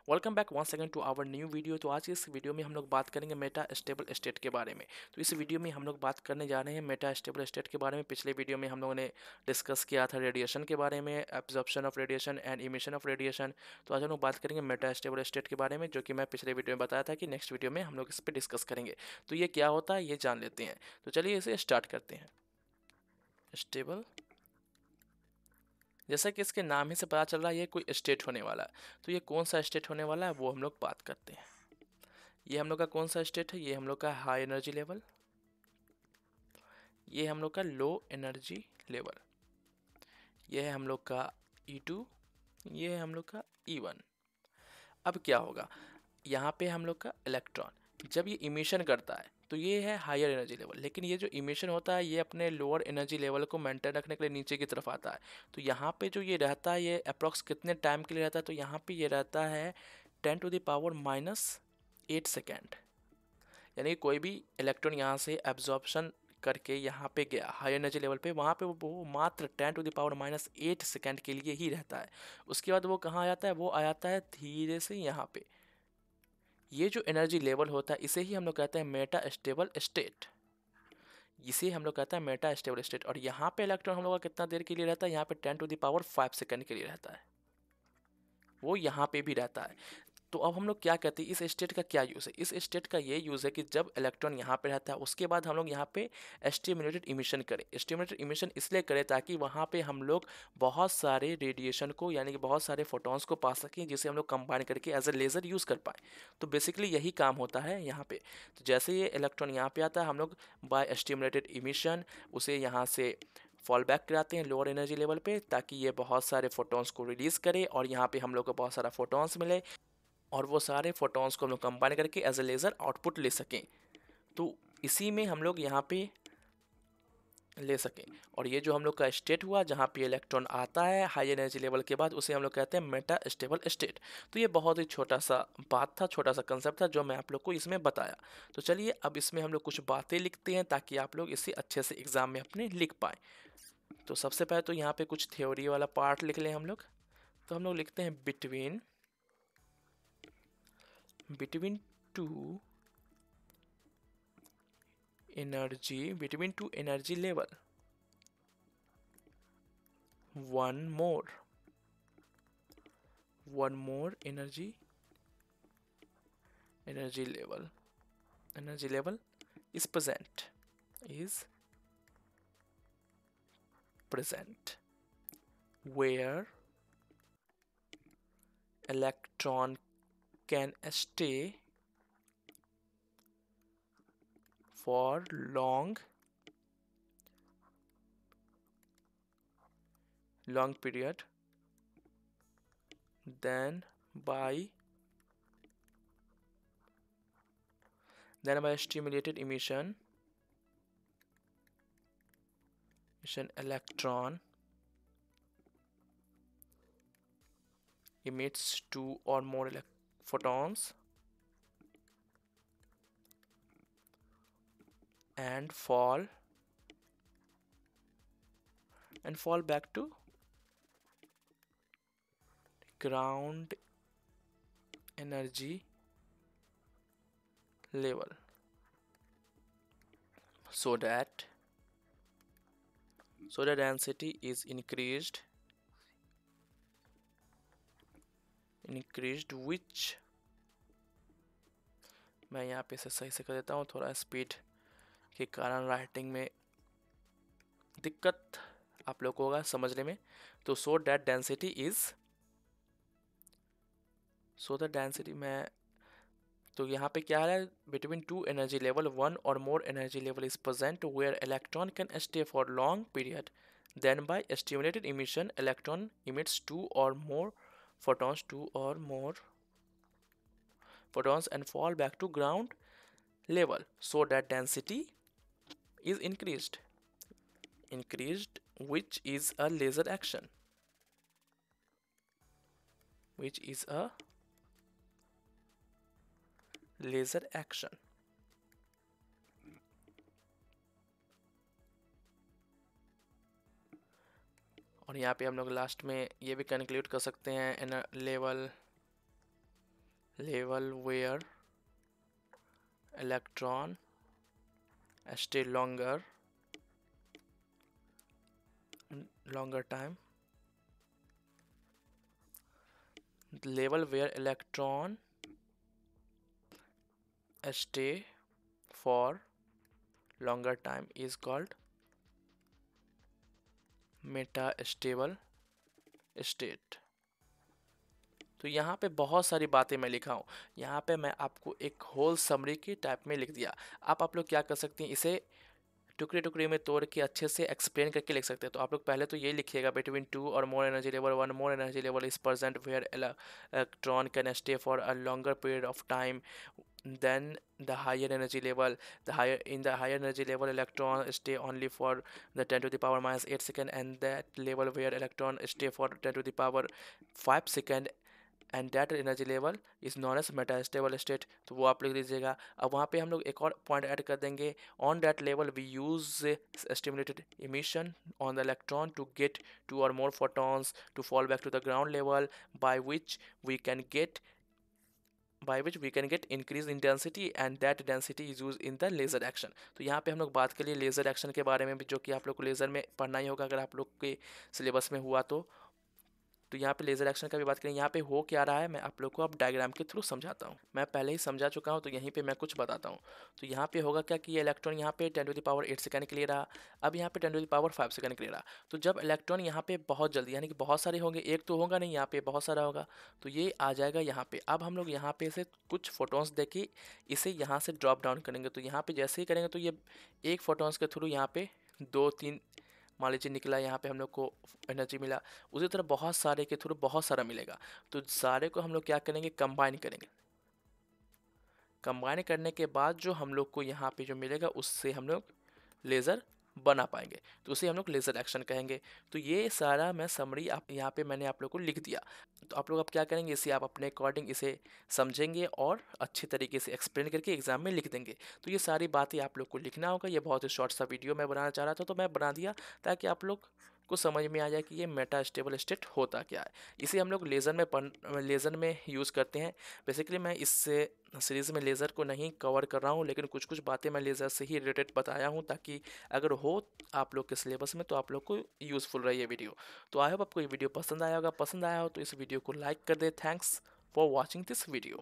Welcome back once again to our new video. तो आज की इस वीडियो में हम लोग बात करेंगे मेटा स्टेबल स्टेट के बारे में। तो इस वीडियो में हम लोग बात करने जा रहे हैं मेटा स्टेबल स्टेट के बारे में। पिछले वीडियो में हम लोगों ने डिस्कस किया था रेडिएशन के बारे में, absorption of radiation and emission of radiation. तो आज हम लोग बात करेंगे मेटा स्टेबल स्टेट के बारे में, जो कि मैं पिछले वीडियो में बताया था कि नेक्स्ट वीडियो में हम लोग इस पर डिस्कस करेंगे। तो ये क्या होता है ये जान लेते हैं। तो चलिए इसे स्टार्ट करते हैं। स्टेबल, जैसा कि इसके नाम ही से पता चल रहा है ये कोई स्टेट होने वाला है। तो ये कौन सा स्टेट होने वाला है वो हम लोग बात करते हैं। ये हम लोग का कौन सा स्टेट है? ये हम लोग का हाई एनर्जी लेवल, ये हम लोग का लो एनर्जी लेवल, ये है हम लोग का E2, ये है हम लोग का E1। अब क्या होगा, यहाँ पे हम लोग का इलेक्ट्रॉन जब ये इमिशन करता है तो ये है हायर एनर्जी लेवल, लेकिन ये जो इमिशन होता है ये अपने लोअर एनर्जी लेवल को मेंटेन रखने के लिए नीचे की तरफ आता है। तो यहाँ पे जो ये रहता है ये अप्रॉक्स कितने टाइम के लिए रहता है? तो यहाँ पे ये रहता है 10⁻⁸ यानी कोई भी इलेक्ट्रॉन यहाँ से एब्जॉर्प्शन करके यहाँ पे गया हाई एनर्जी लेवल पे, वहाँ पे वो मात्र 10⁻⁸ सेकेंड के लिए ही रहता है। उसके बाद वो कहाँ आ जाता है? वो आ जाता है धीरे से यहाँ पे। ये जो एनर्जी लेवल होता है इसे ही हम लोग कहते हैं मेटा स्टेबल स्टेट, इसे हम लोग कहते हैं मेटा स्टेबल स्टेट। और यहाँ पे इलेक्ट्रॉन हम लोग का कितना देर के लिए रहता है? यहाँ पे 10⁻⁵ सेकेंड के लिए रहता है, वो यहाँ पे भी रहता है। तो अब हम लोग क्या कहते हैं, इस स्टेट का क्या यूज़ है? इस स्टेट का ये यूज़ है कि जब इलेक्ट्रॉन यहाँ पे रहता है उसके बाद हम लोग यहाँ पे स्टिमुलेटेड इमिशन करें। स्टिमुलेटेड इमिशन इसलिए करें ताकि वहाँ पे हम लोग बहुत सारे रेडिएशन को, यानी कि बहुत सारे फोटॉन्स को पा सकें, जिसे हम लोग कंबाइन करके एज ए लेज़र यूज़ कर पाएँ। तो बेसिकली यही काम होता है यहाँ पे। तो जैसे ये इलेक्ट्रॉन यहाँ पे आता है, हम लोग बाय स्टिमुलेटेड इमिशन उसे यहाँ से फॉल बैक कराते हैं लोअर एनर्जी लेवल पे, ताकि ये बहुत सारे फोटॉन्स को रिलीज़ करे और यहाँ पे हम लोग को बहुत सारा फोटॉन्स मिले और वो सारे फोटॉन्स को हम लोग कंबाइन करके एज ए लेज़र आउटपुट ले सकें। तो इसी में हम लोग यहाँ पे ले सकें। और ये जो हम लोग का स्टेट हुआ जहाँ पे इलेक्ट्रॉन आता है हाई एनर्जी लेवल के बाद, उसे हम लोग कहते हैं मेटा स्टेबल स्टेट। तो ये बहुत ही छोटा सा बात था, छोटा सा कंसेप्ट था जो मैं आप लोग को इसमें बताया। तो चलिए अब इसमें हम लोग कुछ बातें लिखते हैं ताकि आप लोग इसे अच्छे से एग्ज़ाम में अपने लिख पाएँ। तो सबसे पहले तो यहाँ पे कुछ थ्योरी वाला पार्ट लिख लें हम लोग। तो हम लोग लिखते हैं between two between two energy level, one more energy level is present where electron can stay for long period than by stimulated emission electron emits two or more photons and fall back to ground energy level, so that density is increased which, मैं यहाँ पे इसे सही से कर देता हूँ, थोड़ा स्पीड के कारण राइटिंग में दिक्कत आप लोग को होगा समझने में। तो सो दैट डेंसिटी मैं, तो यहाँ पे क्या है, between two energy level one और more energy level is present where electron can stay for long period, then by stimulated emission electron emits two or more photons and fall back to ground level, so that density is increased which is a laser action, और यहाँ पे हम लोग last में ये भी conclude कर सकते हैं, level level where electron stay longer time, the level where electron stay for longer time is called metastable state। तो यहाँ पे बहुत सारी बातें मैं लिखा हूँ, यहाँ पे मैं आपको एक होल समरी की टाइप में लिख दिया। आप लोग क्या कर सकते हैं, इसे टुकड़े टुकड़े में तोड़ के अच्छे से एक्सप्लेन करके लिख सकते हैं। तो आप लोग पहले तो ये लिखिएगा, बिटवीन टू और more energy level one more energy level is present where electron can stay for a longer period of time then the higher energy level, in the higher energy level electron stay only for the 10 to the power minus 8 second, and that level where electron stay for 10 to the power 5 second, and that energy level is known as metastable state. तो वो आप लिख दीजिएगा। अब वहाँ पे हम लोग एक और पॉइंट ऐड कर देंगे, on that level we use stimulated emission on the electron to get 2 or more photons to fall back to the ground level, by which we can get increase in density, and that density is used in the laser action। तो यहाँ पे हम लोग बात करिए laser action के बारे में भी, जो कि आप लोग को लेज़र में पढ़ना ही होगा अगर आप लोग के सिलेबस में हुआ तो यहाँ पे लेज़र एक्शन का भी बात करें। यहाँ पे हो क्या रहा है मैं आप लोग को अब डायग्राम के थ्रू समझाता हूँ। मैं पहले ही समझा चुका हूँ, तो यहीं पे मैं कुछ बताता हूँ। तो यहाँ पे होगा क्या कि ये इलेक्ट्रॉन यहाँ पे 10 to the power 8 सेकंड के लिए रहा, अब यहाँ पे 10 to the power 5 सेकंड के लिए रहा। तो जब इलेक्ट्रॉन यहाँ पे बहुत जल्दी, यानी कि बहुत सारे होंगे, एक तो होगा नहीं, यहाँ पे बहुत सारा होगा, तो ये आ जाएगा यहाँ पे। अब हम लोग यहाँ पे से कुछ फोटोन्स देके इसे यहाँ से ड्रॉप डाउन करेंगे। तो यहाँ पे जैसे ही करेंगे तो ये एक फोटोन्स के थ्रू यहाँ पे 2-3 मान लीजिए निकला, यहाँ पे हम लोग को एनर्जी मिला, उसी तरह बहुत सारे के थ्रू बहुत सारा मिलेगा। तो सारे को हम लोग क्या करेंगे, कंबाइन करेंगे। कंबाइन करने के बाद जो हम लोग को यहाँ पे जो मिलेगा उससे हम लोग लेज़र बना पाएंगे, तो उसे हम लोग लेज़र एक्शन कहेंगे। तो ये सारा मैं समरी आप यहाँ पे मैंने आप लोग को लिख दिया। तो आप लोग अब क्या करेंगे, इसे आप अपने अकॉर्डिंग इसे समझेंगे और अच्छे तरीके से एक्सप्लेन करके एग्जाम में लिख देंगे। तो ये सारी बातें आप लोग को लिखना होगा। ये बहुत ही शॉर्ट सा वीडियो मैं बनाना चाह रहा था, तो मैं बना दिया ताकि आप लोग को समझ में आ जाए कि ये मेटास्टेबल स्टेट होता क्या है। इसे हम लोग लेज़र में यूज़ करते हैं। बेसिकली मैं इस सीरीज़ में लेज़र को नहीं कवर कर रहा हूँ, लेकिन कुछ कुछ बातें मैं लेज़र से ही रिलेटेड बताया हूँ, ताकि अगर हो आप लोग के सिलेबस में तो आप लोग को यूज़फुल रही है वीडियो। तो आई होप आपको ये वीडियो पसंद आया होगा। पसंद आया हो तो इस वीडियो को लाइक कर दे। Thanks for watching this video.